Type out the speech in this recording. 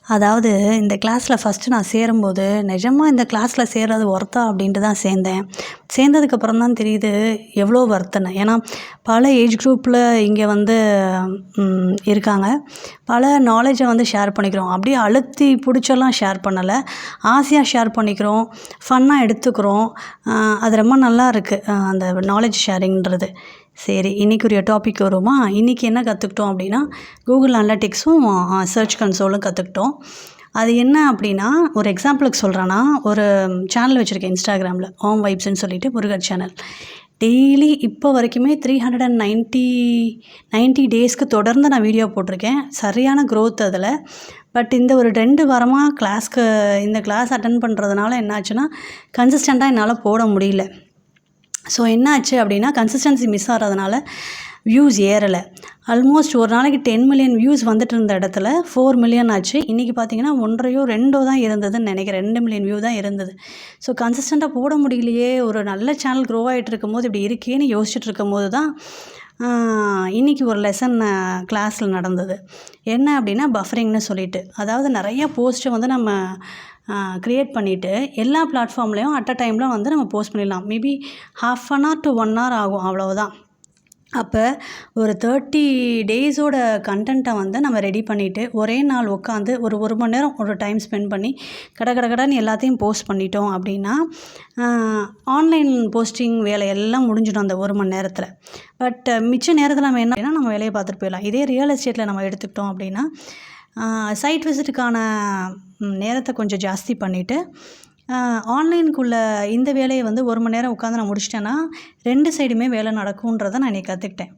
அதாவது இந்த கிளாஸில் ஃபஸ்ட்டு நான் சேரும்போது நிஜமாக இந்த கிளாஸில் சேர்றது ஒர்த்தா அப்படின்ட்டு தான் சேர்ந்தேன். சேர்ந்ததுக்கப்புறம் தான் தெரியுது எவ்வளோ ஒர்த்துன்னு. ஏன்னா பல ஏஜ் குரூப்பில் இங்கே வந்து இருக்காங்க. பல நாலேஜை வந்து ஷேர் பண்ணிக்கிறோம். அப்படியே அழுத்தி பிடிச்செல்லாம் ஷேர் பண்ணலை, ஆசையாக ஷேர் பண்ணிக்கிறோம், ஃபன்னாக எடுத்துக்கிறோம். அது ரொம்ப நல்லா இருக்குது அந்த நாலேஜ் ஷேரிங்கிறது. சரி, இன்றைக்குரிய டாபிக் வருமா? இன்றைக்கி என்ன கற்றுக்கிட்டோம் அப்படின்னா, கூகுள் அனலிட்டிக்ஸும் சர்ச் கன்சோலும் கற்றுக்கிட்டோம். அது என்ன அப்படின்னா, ஒரு எக்ஸாம்பிளுக்கு சொல்கிறேன்னா, ஒரு சேனல் வச்சுருக்கேன் இன்ஸ்டாகிராமில், ஹோம் வைப்ஸ்ன்னு சொல்லிட்டு முருகர் சேனல். டெய்லி இப்போ வரைக்குமே 390 டேஸ்க்கு தொடர்ந்து நான் வீடியோ போட்டிருக்கேன். சரியான க்ரோத் அதில். பட் இந்த ஒரு 2 வாரமாக இந்த கிளாஸ் அட்டன் பண்ணுறதுனால என்னாச்சுன்னா, கன்சிஸ்டண்ட்டாக என்னால் போட முடியல. ஸோ என்னாச்சு அப்படின்னா, கன்சிஸ்டன்சி மிஸ் ஆகிறதுனால வியூஸ் ஏறலை. ஆல்மோஸ்ட் ஒரு நாளைக்கு 10 மில்லியன் வியூஸ் வந்துட்டு இருந்த இடத்துல 4 மில்லியன் ஆச்சு. இன்றைக்கி பார்த்திங்கன்னா 1.5 தான் இருந்ததுன்னு நினைக்கிறேன். 2 மில்லியன் வியூ தான் இருந்தது. ஸோ கன்சிஸ்டண்ட்டாக போட முடியலையே, ஒரு நல்ல சேனல் க்ரோ ஆகிட்டு இருக்கும்போது இப்படி இருக்கேன்னு யோசிச்சுட்டு இருக்கும்போது தான் இன்றைக்கி ஒரு லெசன் கிளாஸில் நடந்தது. என்ன அப்படின்னா, பஃபரிங்னு சொல்லிட்டு, அதாவது நிறைய போஸ்ட்டை வந்து நம்ம க்ரியேட் பண்ணிவிட்டு எல்லா பிளாட்ஃபார்ம்லேயும் அட் அ டைமில் வந்து நம்ம போஸ்ட் பண்ணிடலாம். Maybe ½ an hour to 1 hour ஆகும், அவ்வளவுதான். அப்போ ஒரு 30 டேஸோட கண்டென்ட்டை வந்து நம்ம ரெடி பண்ணிவிட்டு ஒரே நாள் உட்காந்து ஒரு மணி நேரம் ஒரு டைம் ஸ்பெண்ட் பண்ணி கடன்னு எல்லாத்தையும் போஸ்ட் பண்ணிட்டோம் அப்படின்னா, ஆன்லைன் போஸ்டிங் வேலை எல்லாம் முடிஞ்சிடும் அந்த 1 மணி நேரத்தில். பட் மிச்ச நேரத்தில் நம்ம என்ன அப்படின்னா, நம்ம வேலையை பார்த்துட்டு போயிடலாம். இதே ரியல் எஸ்டேட்டில் நம்ம எடுத்துக்கிட்டோம் அப்படின்னா, சைட் விசிட்டுக்கான நேரத்தை கொஞ்சம் ஜாஸ்தி பண்ணிவிட்டு, ஆன்லைனுக்குள்ளே இந்த வேலையை வந்து 1 மணி நேரம் உட்காந்து நான் முடிச்சிட்டேன்னா 2 சைடுமே வேலை நடக்கும்ன்றதை நான் இன்றைக்கி கற்றுக்கிட்டேன்.